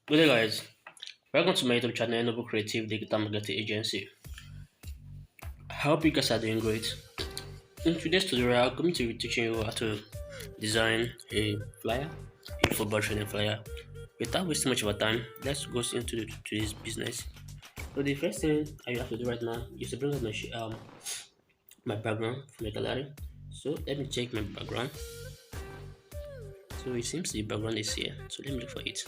Good day, guys. Welcome to my YouTube channel, Noble Creative Digital Marketing Agency. I hope you guys are doing great. In today's tutorial, I'm going to be teaching you how to design a flyer, a football training flyer. Without wasting much of our time, let's go into this business. So the first thing I have to do right now is to bring up my background from the gallery. So let me check my background. So it seems the background is here. So let me look for it.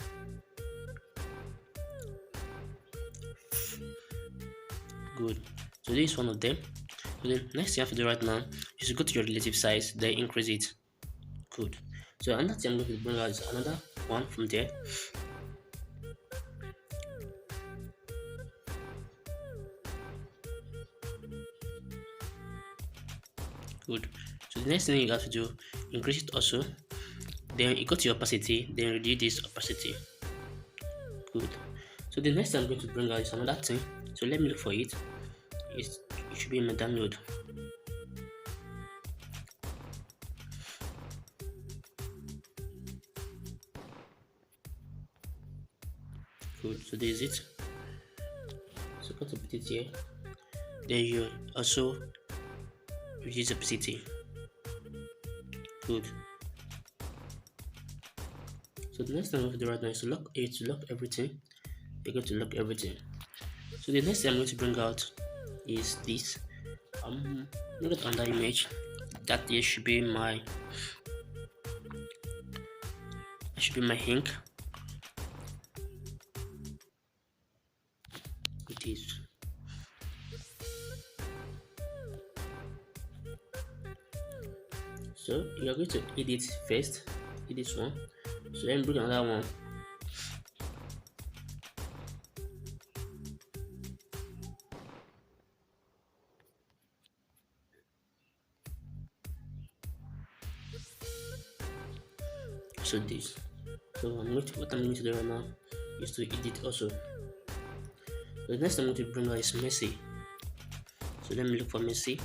Good. So this is one of them. So the next thing you have to do right now is to go to your relative size, then increase it. Good. So another thing I'm going to bring out is another one from there. Good. So the next thing you have to do, increase it also. Then you go to your opacity, then reduce this opacity. Good. So the next thing I'm going to bring out is another thing. So let me look for it. It should be in my download. Good. So this is it. So go to put it here. Then you also reduce opacity. Good. So the next thing I'm going to do right now is to lock everything. You're going to lock everything. So the next thing I'm going to bring out is this. Look at under image. That here should be my ink. It is. So you're going to edit first. Edit this one. So let me bring another one. So this. So what I'm going to do right now is to edit also. So the next I'm going to bring out is messy. So let me look for messy.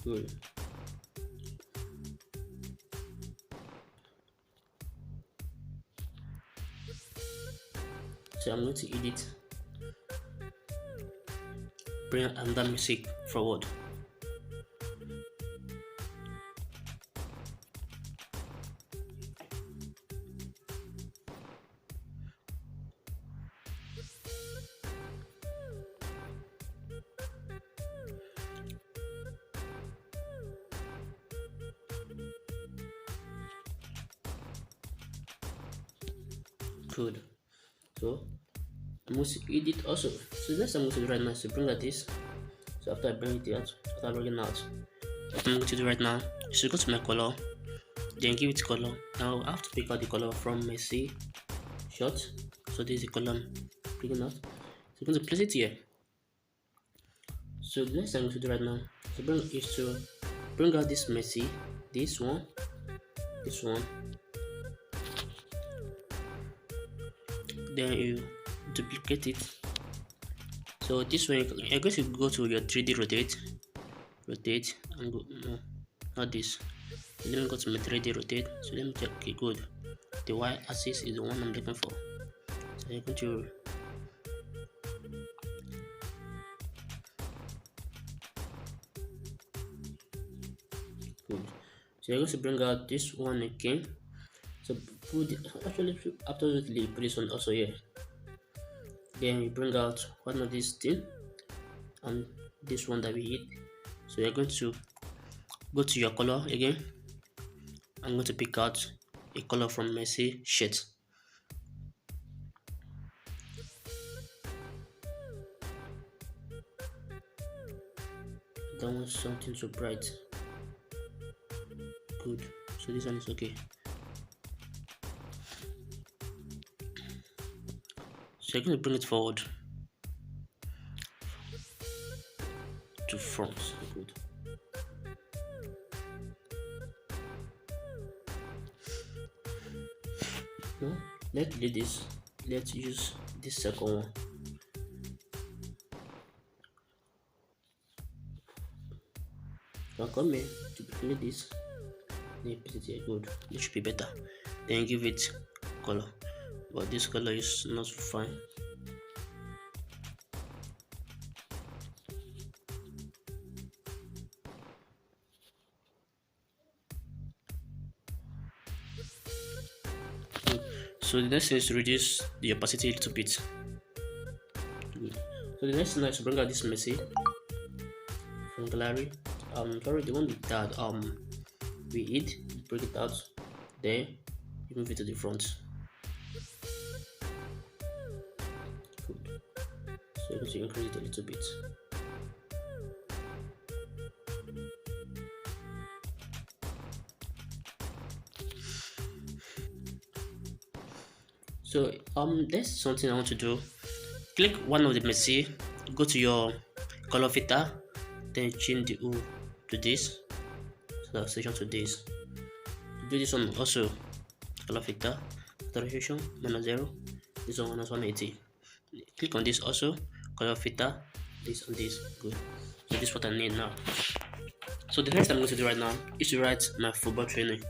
Good. So I'm going to edit, bring another music forward. Good. So I'm going to edit also. So next I'm going to do right now is to bring out this. So after I bring it out, what I'm going to do right now is to go to my color, then give it color. Now I have to pick out the color from my C shot. So this is the color I'm picking out. So I'm going to place it here. So the next thing I'm going to do right now is to bring out this messy, this one, then you duplicate it. So this way you're going to go to your 3D rotate and go, no, not this. Let me go to my 3D rotate. So let me check. Okay, good. The y axis is the one I'm looking for. So you're going to good. So you're going to bring out this one again. So absolutely put this one also here. Then you bring out one of these thing and this one that we hit. So you're going to go to your color again. I'm going to pick out a color from messy shade. Don't want something so bright. Good. So this one is okay. So you're going to bring it forward to front. Good. Now let's delete this. let's use this second one. Now come here to play this. Then put it here. Good. This should be better. Then give it color. But this color is not fine. Good. So the next thing is to reduce the opacity a little bit. Good. So the next thing is to bring out this messy from gallery. Sorry, the one that we hid, break it out, then you move it to the front. Good. So you're going to increase it a little bit. So there's something I want to do. Click one of the messy, go to your color filter, then change the hue to this, so that section to this. Do this one also, color filter, saturation -0, this one -180. Click on this also, color filter, this and this. Good. So this is what I need now. So the next thing I'm going to do right now is to write my football training.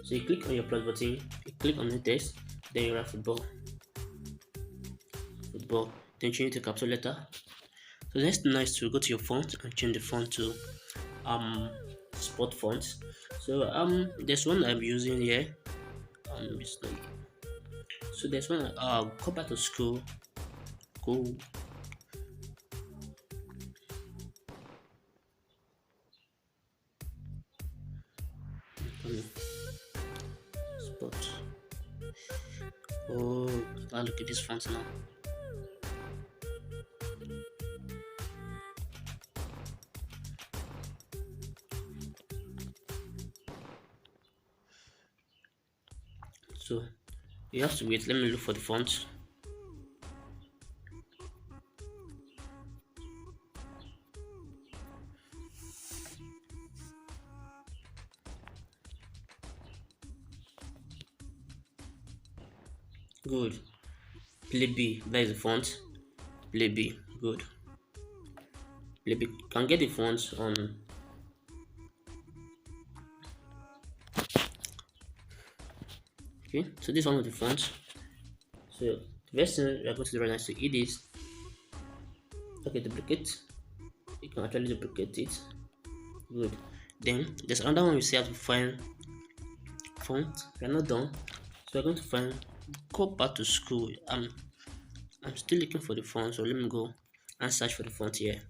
So you click on your plus button, you click on the text, then you write football, then change it to capital letter. So the next thing is to go to your font and change the font to sport font. So there's one I'm using here. So there's one. Go back to school. Go. Spot. Oh, look at this font now. So you have to wait. Let me look for the font. Good. Play B. That is the font. Play B. Good. Play B. Can get the font on. Okay. So this one with the font. So the first thing we are going to do right now is to eat this. Okay, duplicate. You can actually duplicate it. Good. Then there's another one you see how to find font. We're not done. So we're going to find go back to school. I'm still looking for the font, so let me go and search for the font here.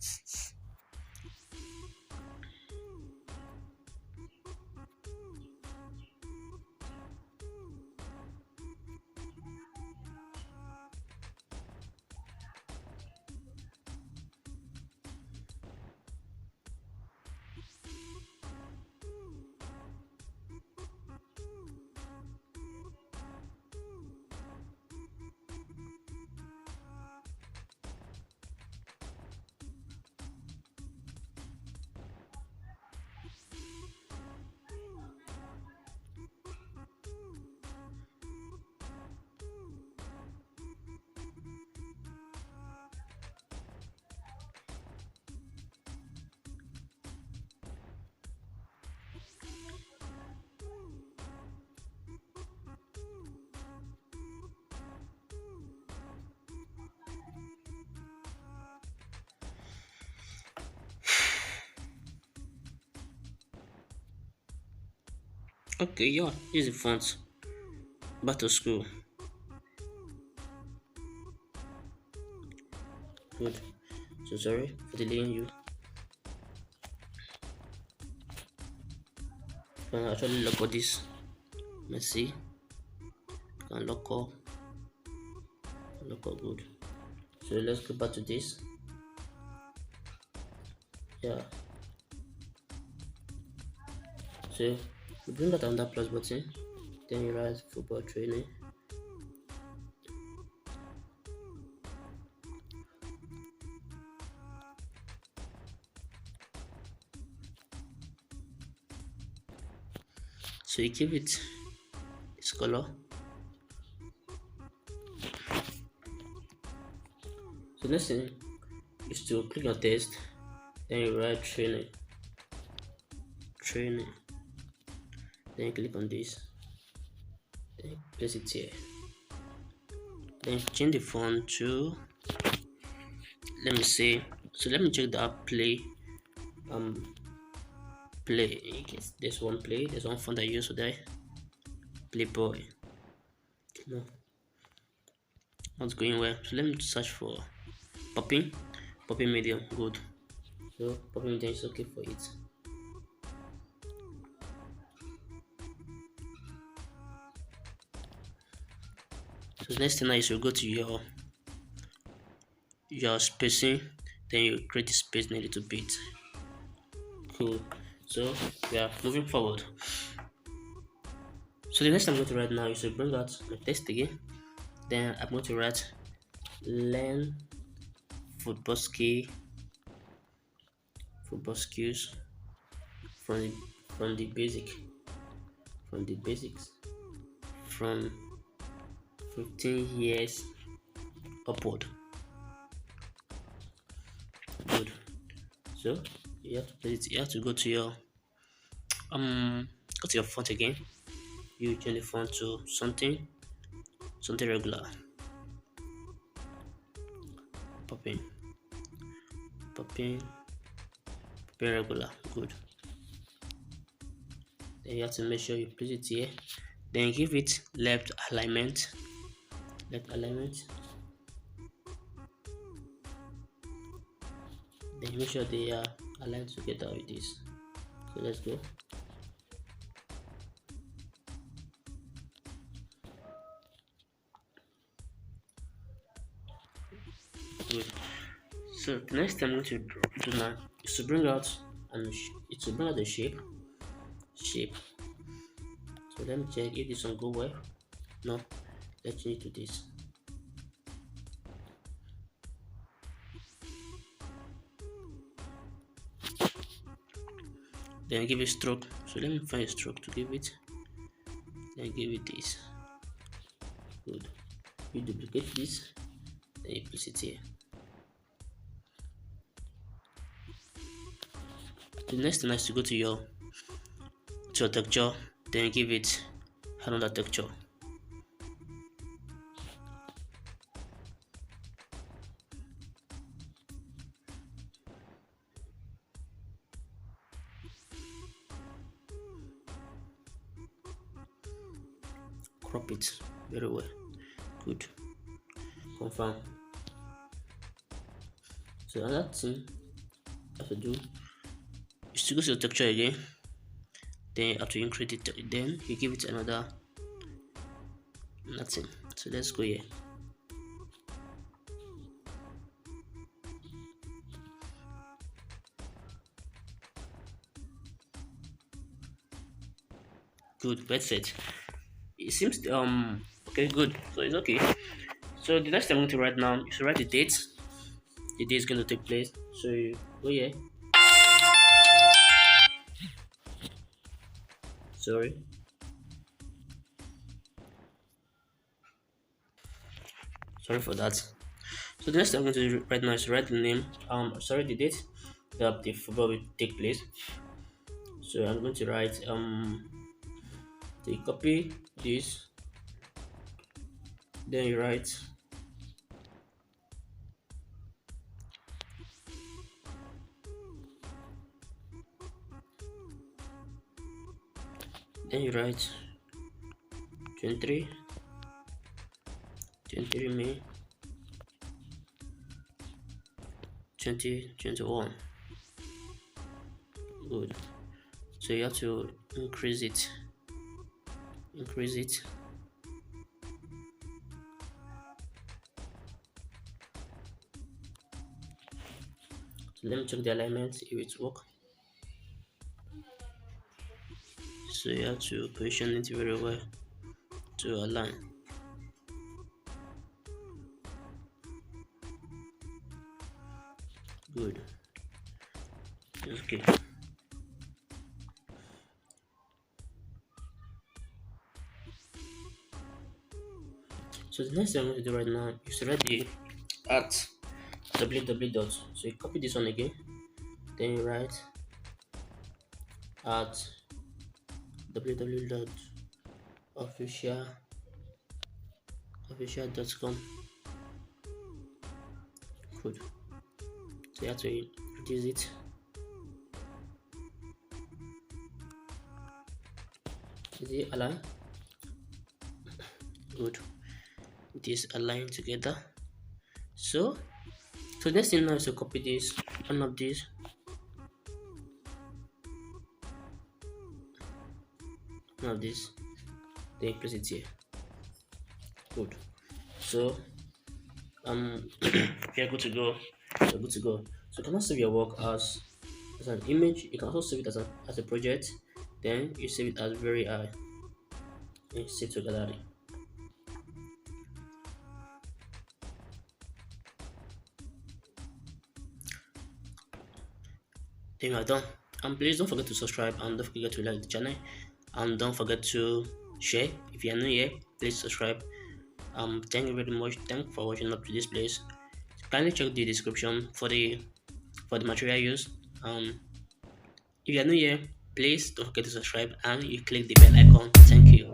Okay, yeah, here's the font. Back to school. Good. So sorry for delaying you. Can actually lock all this. Let's see. Can lock all. Good. So let's go back to this. Yeah. So you bring that on that plus button, then you write football training. So you give it its color. next thing is to click on text, then you write training, then you click on this, then you place it here, then change the font to, let me see, so let me check the app um play. There's one play, there's one font I use today, Playboy. No, not going well, so let me search for popping medium. Good, so popping medium is okay for it. So next thing is you go to your spacing, then you create the space a little bit. Cool. So we are moving forward. So the next I'm going to write now is to bring out my text again. Then I'm going to write learn football skills from the, from the basic from the basics from 15 years upward. Good. So you have to place it, you have to go to your font again. You change the font to something regular. Popping popping regular. Good. Then you have to make sure you place it here, then give it left alignment, then make sure they are aligned together with this. So let's go. Good. So the next thing I'm going to do now is to bring out the shape. So let me check if this one go well. No, let's change to this. Then give it stroke. So let me find a stroke to give it. Then give it this. Good. You duplicate this, then you place it here. The next thing is to go to your texture, then give it another texture. Crop it very well. Good. Confirm. So another thing you have to do is to go to your texture again, then you have to increase it, then you give it another nothing. So let's go here. Good, that's it. It seems okay, good. So it's okay. So the next thing I'm going to write now is to write the date. The date is going to take place. So you go here. Sorry. Sorry for that. So the next thing I'm going to do right now is write the name. Sorry, the date that the football will take place. So I'm going to write copy this, then you write then you write 23 May 2021. Good. So you have to increase it. So let me check the alignment if it works. So you have to position it very well to align. Good. Okay. So the next thing I'm going to do right now is to write the art www dot. So you copy this one again, then you write at www dot official official.com. Good. So you have to reduce it. Is it aligned? Good. It is aligned together. So next thing now is to copy this, one of these, then place it here. Good. So you're good to go. You're good to go. So you can also save your work as an image. You can also save it as a project. Then you save it as very high. And save to gallery. Then you are done. And please don't forget to subscribe and don't forget to like the channel. And don't forget to share. If you are new here, please subscribe. Thank you very much. Thanks for watching up to this place. Kindly check the description for the material used. If you are new here, please don't forget to subscribe and you click the bell icon. Thank you.